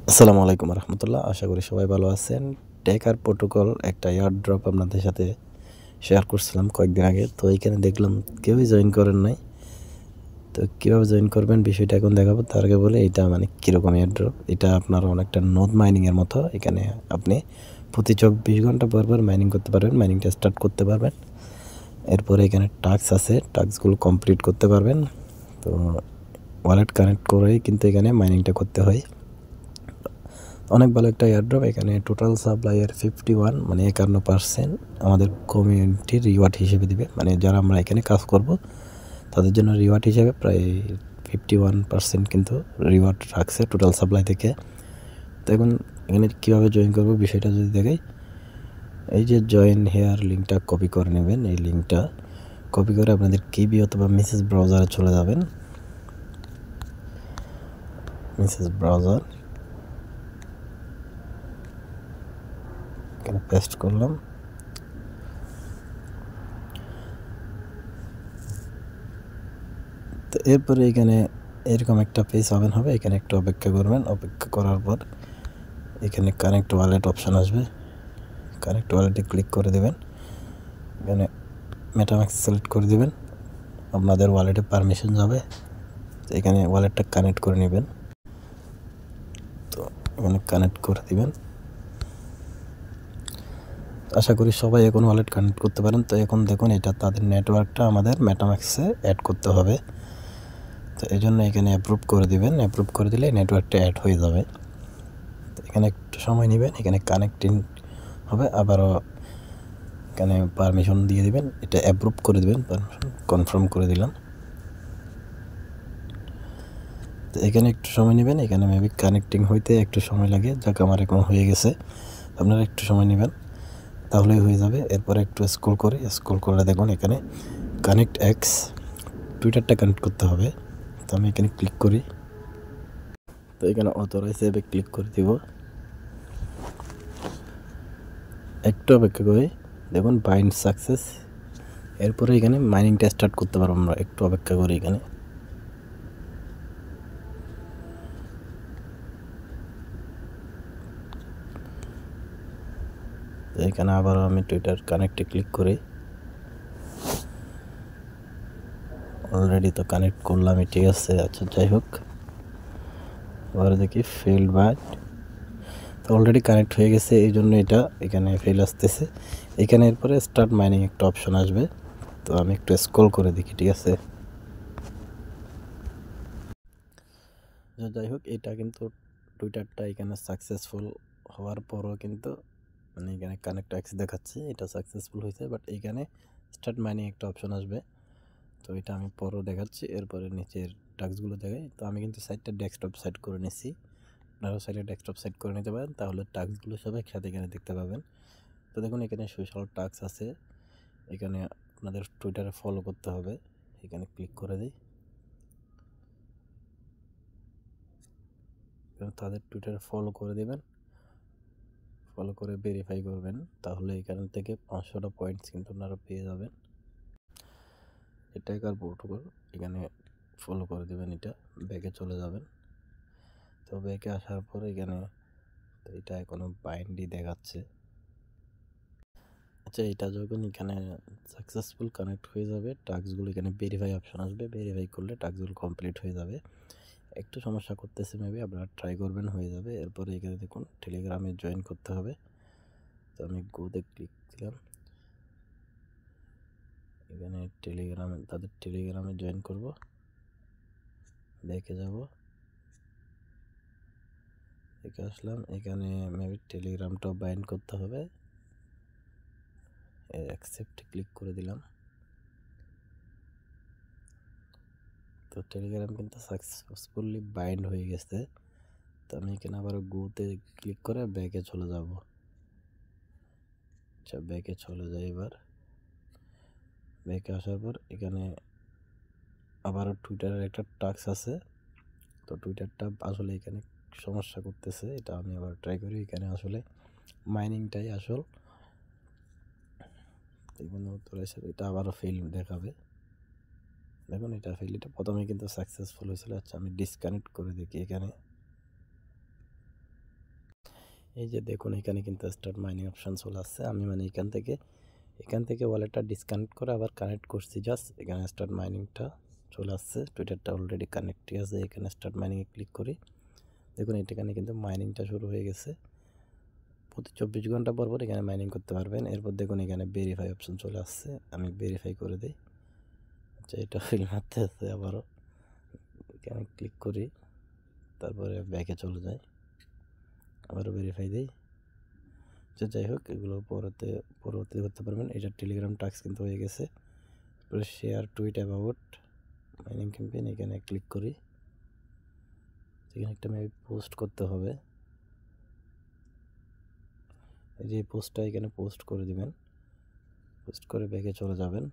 আসসালামু আলাইকুম রহমতুল্লাহ। আশা করি সবাই ভালো আছেন। টেকার প্রোটোকল একটা এয়ারড্রপ আপনাদের সাথে শেয়ার করছিলাম কয়েকদিন আগে। তো এইখানে দেখলাম কেউই জয়েন করেন নাই। তো কীভাবে জয়েন করবেন বিষয়টা এখন দেখাবো। তার আগে বলে এটা মানে কীরকম এয়ারড্রপ, এটা আপনার অনেকটা নোড মাইনিংয়ের মতো। এখানে আপনি প্রতি 24 ঘন্টা পর পর মাইনিং করতে পারবেন, মাইনিংটা স্টার্ট করতে পারবেন। এরপরে এখানে টাস্ক আছে, টাস্কগুলো কমপ্লিট করতে পারবেন। তো ওয়ালেট কানেক্ট করেই কিন্তু এখানে মাইনিংটা করতে হয়। অনেক ভালো একটা এয়ারড্রপ। এখানে টোটাল সাপ্লাইয়ের 51 মানে 51% আমাদের কমিউনিটির রিওয়ার্ড হিসেবে দিবে। মানে যারা আমরা এখানে কাজ করব তাদের জন্য রিওয়ার্ড হিসেবে প্রায় 51% কিন্তু রিওয়ার্ড রাখছে টোটাল সাপ্লাই থেকে। তো এখন এখানে কীভাবে জয়েন করবো বিষয়টা যদি দেখাই, এই যে জয়েন হেয়ার লিঙ্কটা কপি করে নেবেন। এই লিঙ্কটা কপি করে আপনাদের কিবি অথবা মেসেজ ব্রাউজারে চলে যাবেন। মেসেজ ব্রাউজার এখানে পেস্ট করলাম। তো এরপরে এখানে এরকম একটা পেজ ওপেন হবে। এখানে একটু অপেক্ষা করবেন। অপেক্ষা করার পর এখানে কানেক্ট ওয়ালেট অপশান আসবে। কানেক্ট ওয়ালেটে ক্লিক করে দেবেন। এখানে মেটাম্যাক্স সিলেক্ট করে দেবেন। আপনাদের ওয়ালেটে পারমিশন যাবে। তো এখানে ওয়ালেটটা কানেক্ট করে নেবেন। তো এখানে কানেক্ট করে দিবেন। আশা করি সবাই এখন ওয়ালেট কানেক্ট করতে পারেন। তো এখন দেখুন এটা তাদের নেটওয়ার্কটা আমাদের মেটাম্যাক্সে অ্যাড করতে হবে। তো এই জন্য এখানে অ্যাপ্রুভ করে দিবেন। অ্যাপ্রুভ করে দিলে নেটওয়ার্কটা অ্যাড হয়ে যাবে। তো এখানে একটু সময় নেবেন। এখানে কানেক্টিং হবে, আবারও এখানে পারমিশন দিয়ে দিবেন। এটা অ্যাপ্রুভ করে দিবেন, পারমিশন কনফার্ম করে দিলাম। তো এখানে একটু সময় নেবেন। এখানে মেবি কানেক্টিং হইতে একটু সময় লাগে। যাক আমার এখন হয়ে গেছে। আপনারা একটু সময় নেবেন, তাহলেই হয়ে যাবে। এরপরে একটু স্ক্রল করলে দেখুন এখানে কানেক্ট এক্স, টুইটারটা কানেক্ট করতে হবে। তো আমি এখানে ক্লিক করি। তো এখানে অথরাইজ অ্যাপে ক্লিক করে দিব। একটু অপেক্ষা করি, দেখুন বাইন্ড সাকসেস। এরপরে এখানে মাইনিংটা স্টার্ট করতে পারবো আমরা। একটু অপেক্ষা করি। এখানে এখানে আবার আমি টুইটার কানেক্টে ক্লিক করি। অলরেডি তো কানেক্ট করলাম, ঠিক আছে। আচ্ছা যাই হোক, এবার দেখি ফেল্ড বাইট। তো অলরেডি কানেক্ট হয়ে গেছে, এই জন্য এটা এখানে ফেল আসতেছে। এখানে এরপরে স্টার্ট মাইনিং একটা অপশন আসবে। তো আমি একটু স্ক্রল করে দেখি, ঠিক আছে। যাই হোক, এটা কিন্তু টুইটারটা এখানে সাকসেসফুল হওয়ার পরও কিন্তু মানে এখানে কানেক্ট এক্স দেখাচ্ছে, এটা সাকসেসফুল হয়েছে। বাট এখানে স্টার্ট মাইনিং একটা অপশন আসবে। তো এটা আমি পরও দেখাচ্ছি। এরপরে নিচের টাস্কগুলো দেখাই। তো আমি কিন্তু সাইটটা ডেস্কটপ সেট করে নিচ্ছি। আপনারাও সাইটে ডেস্কটপ সেট করে নিতে পারেন, তাহলে টাস্কগুলো সব একসাথে এখানে দেখতে পাবেন। তো দেখুন এখানে সোশ্যাল টাস্ক আছে। এখানে আপনাদের টুইটারে ফলো করতে হবে। এখানে ক্লিক করে দিই। তাদের টুইটারে ফলো করে দেবেন। ফলো করে ভেরিফাই করবেন, তাহলে এখান থেকে 500টা পয়েন্টস কিন্তু আপনারা পেয়ে যাবেন। এটাই কার প্রোটোকল। এখানে ফলো করে দেবেন। এটা ব্যাকে চলে যাবেন। তো ব্যাকে আসার পর এখানে এটা এখনো বাইন্ডই দেখাচ্ছে। আচ্ছা, এটা যখন এখানে সাকসেসফুল কানেক্ট হয়ে যাবে, টাস্কগুলো এখানে ভেরিফাই অপশন আসবে। ভেরিফাই করলে টাস্কগুলো কমপ্লিট হয়ে যাবে। একটু সমস্যা করতেছে, মেবি আপনারা ট্রাই করবেন, হয়ে যাবে। এরপরে এখানে দেখুন টেলিগ্রামে জয়েন করতে হবে। তো আমি গোতে ক্লিক দিলাম। এখানে টেলিগ্রামে তাদের টেলিগ্রামে জয়েন করব। ব্যাকে যাব, এখানে আসলাম। এখানে মেবি টেলিগ্রামটাও বাইন্ড করতে হবে। অ্যাকসেপ্টে ক্লিক করে দিলাম। তো টেলিগ্রাম কিন্তু সাকসেসফুলি বাইন্ড হয়ে গেছে। তো আমি এখানে আবার গোতে ক্লিক করে ব্যাকে চলে যাব। আচ্ছা, ব্যাকে চলে যাই। এবার ব্যাকে আসার পর এখানে আবার টুইটারের একটা টাস্ক আছে। তো টুইটারটা আসলে এখানে সমস্যা করতেছে, এটা আমি আবার ট্রাই করি। এখানে আসলে মাইনিংটাই আসল। এখানে উত্তর হিসেবে এটা আবারও ফেল দেখাবে। দেখুন এটা ফেল, এটা প্রথমে কিন্তু সাকসেসফুল হয়েছিল। আচ্ছা, আমি ডিসকানেক্ট করে দেখি। এখানে এই যে দেখুন এখানে কিন্তু স্টার্ট মাইনিং অপশান চলে আসছে। আমি মানে এখান থেকে ওয়ালেটটা ডিসকানেক্ট করে আবার কানেক্ট করছি, জাস্ট এখানে স্টার্ট মাইনিংটা চলে আসছে। টুইটারটা অলরেডি কানেক্টই আছে। এখানে স্টার্ট মাইনিংয়ে ক্লিক করি, দেখুন এখানে কিন্তু মাইনিংটা শুরু হয়ে গেছে। প্রতি 24 ঘন্টা পর পর এখানে মাইনিং করতে পারবেন। এরপর দেখুন এখানে ভেরিফাই অপশন চলে আসছে, আমি ভেরিফাই করে দিই। আচ্ছা, এটা ফিল মারতে আছে, আবারও এখানে ক্লিক করি, তারপরে ব্যাকে চলে যাই, আবারও ভেরিফাই দিই। আচ্ছা, যাই হোক, এগুলো পরবর্তী করতে পারবেন। এটা টেলিগ্রাম টাস্ক কিন্তু হয়ে গেছে। Share tweet about mining campaign, এখানে ক্লিক করি। এখানে একটা মেবি পোস্ট করতে হবে, এই যে পোস্টটা এখানে পোস্ট করে দিবেন। পোস্ট করে ব্যাকে চলে যাবেন।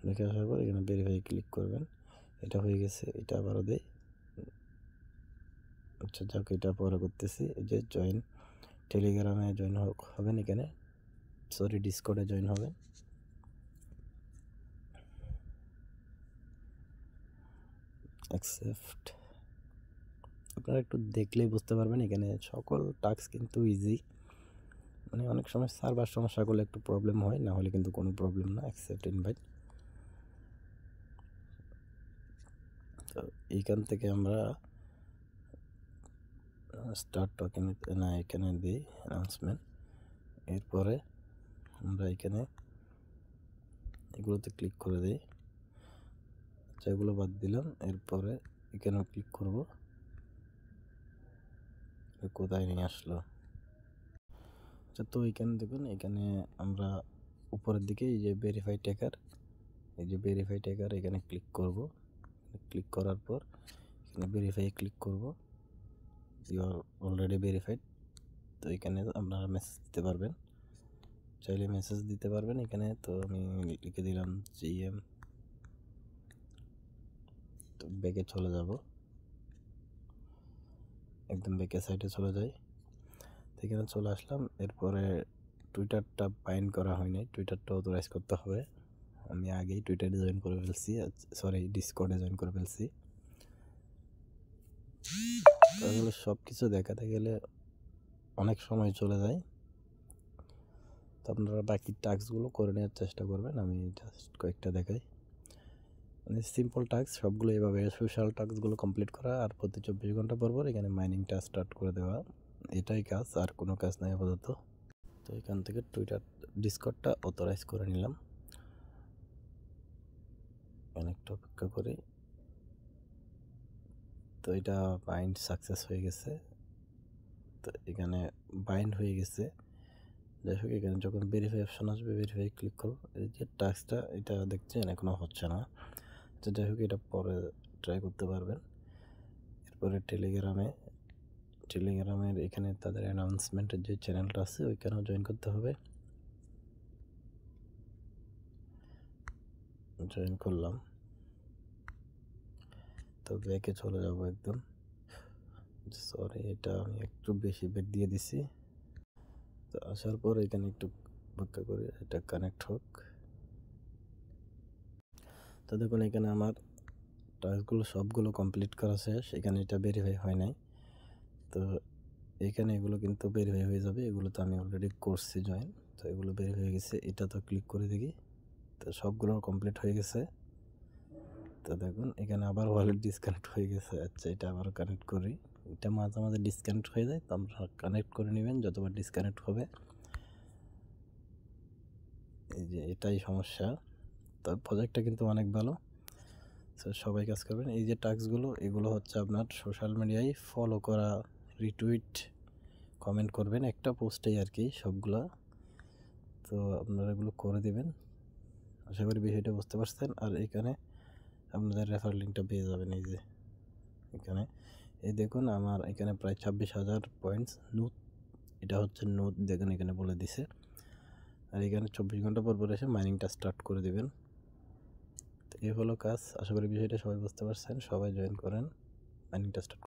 ব্যাকে আসার পর এখানে ভেরিফাই ক্লিক করবেন। এটা হয়ে গেছে, এটা আবারও দেই। আচ্ছা যাক, এটা পরে করতেছি। এই যে জয়েন, টেলিগ্রামে জয়েন হবেন, এখানে ডিসকর্ডে জয়েন হবেন। অ্যাকসেপ্ট, আপনারা একটু দেখলেই বুঝতে পারবেন এখানে সকল টাস্ক কিন্তু ইজি। মানে অনেক সময় সার্ভার সমস্যা করলে একটু প্রবলেম হয়, না হলে কিন্তু কোনো প্রবলেম না। অ্যাকসেপ্ট ইনভাইট, তো এইখান থেকে আমরা স্টার্ট টকিং না এখানে দিই অ্যানাউন্সমেন্ট। এরপরে আমরা এখানে এগুলোতে ক্লিক করে দিই। আচ্ছা, এগুলো বাদ দিলাম। এরপরে এখানেও ক্লিক করব। কোথায় নিয়ে আসলো? আচ্ছা, তো এখানে দেখুন, এখানে আমরা উপরের দিকে এই যে ভেরিফাই ট্যাকার, এই যে ভেরিফাই ট্যাকার, এখানে ক্লিক করব। ক্লিক করার পর এখানে ভেরিফাই ক্লিক করব। You are already verified. তো এখানে আপনারা মেসেজ দিতে পারবেন, চাইলে মেসেজ দিতে পারবেন এখানে। তো আমি লিখে দিলাম জিএম। তো ব্যাকে চলে যাব, একদম ব্যাকে সাইডে চলে যাই। তো এখানে চলে আসলাম। এরপরে টুইটারটা বাইন্ড করা হয়নি, টুইটারটা অথরাইজ করতে হবে। আমি আগেই টুইটারে জয়েন করে ফেলছি, ডিসকর্ডে জয়েন করে ফেলছি। এগুলো সব কিছু দেখাতে গেলে অনেক সময় চলে যায়। তো আপনারা বাকি টাস্কগুলো করে নেওয়ার চেষ্টা করবেন। আমি জাস্ট কয়েকটা দেখাই। মানে সিম্পল টাস্ক সবগুলো এভাবে, সোশ্যাল টাস্কগুলো কমপ্লিট করা, আর প্রতি 24 ঘন্টা পর পর এখানে মাইনিংটা স্টার্ট করে দেওয়া, এটাই কাজ, আর কোনো কাজ নাই আপাতত। তো এখান থেকে টুইটার ডিসকর্ডটা অথরাইজ করে নিলাম। অনেকটা অপেক্ষা করি। তো এটা বাইন্ড সাকসেস হয়ে গেছে। তো এখানে বাইন্ড হয়ে গেছে। যাই হোক, এখানে যখন ভেরিফাই অপশন আসবে, ভেরিফাই ক্লিক করব। এই যে টাস্কটা, এটা দেখছেন এখনও হচ্ছে না। তো যাই হোক, এটা পরে ট্রাই করতে পারবেন। এরপরে টেলিগ্রামের এখানে তাদের অ্যানাউন্সমেন্টের যে চ্যানেলটা আছে ওইখানেও জয়েন করতে হবে। জয়েন করলাম। তো ব্যাকে চলে যাব একদম। সরি, এটা আমি একটু বেশি বেট দিয়ে দিছি। তো আসার পর এখানে একটু অপেক্ষা করে এটা কানেক্ট হোক। তো দেখুন, এখানে আমার টাস্কগুলো সবগুলো কমপ্লিট করা শেষ। এখানে এটা ভেরিফাই হয় নাই। তো এখানে এগুলো কিন্তু ভেরিফাই হয়ে যাবে। এগুলো তো আমি অলরেডি করছি জয়েন। তো এগুলো ভেরিফাই হয়ে গেছে। এটা তো ক্লিক করে দেখি। তো সবগুলো কমপ্লিট হয়ে গেছে। তো দেখুন এখানে আবার ওয়ালেট ডিসকানেক্ট হয়ে গেছে। আচ্ছা, এটা আবার কানেক্ট করি। এটা মাঝে মাঝে ডিসকানেক্ট হয়ে যায়, তো আপনারা কানেক্ট করে নেবেন যতবার ডিসকানেক্ট হবে। এই যে এটাই সমস্যা। তো প্রজেক্টটা কিন্তু অনেক ভালো, তো সবাই কাজ করবেন। এই যে টাস্কগুলো, এগুলো হচ্ছে আপনার সোশ্যাল মিডিয়ায় ফলো করা, রিটুইট, কমেন্ট করবেন একটা পোস্টেই আর কি সবগুলা। তো আপনারা এগুলো করে দেবেন। আশা করি বিষয়টা বুঝতে পারছেন। আর এখানে আপনাদের রেফার লিঙ্কটা পেয়ে যাবেন। এই যে এখানে, এই দেখুন আমার এখানে প্রায় 26,000 পয়েন্টস নুত, এটা হচ্ছে নুত, দেখুন এখানে বলে দিছে। আর এখানে 24 ঘন্টা পর পর এসে মাইনিংটা স্টার্ট করে দেবেন। তো এই হলো কাজ। আশা করি বিষয়টা সবাই বুঝতে পারছেন। সবাই জয়েন করেন, মাইনিংটা স্টার্ট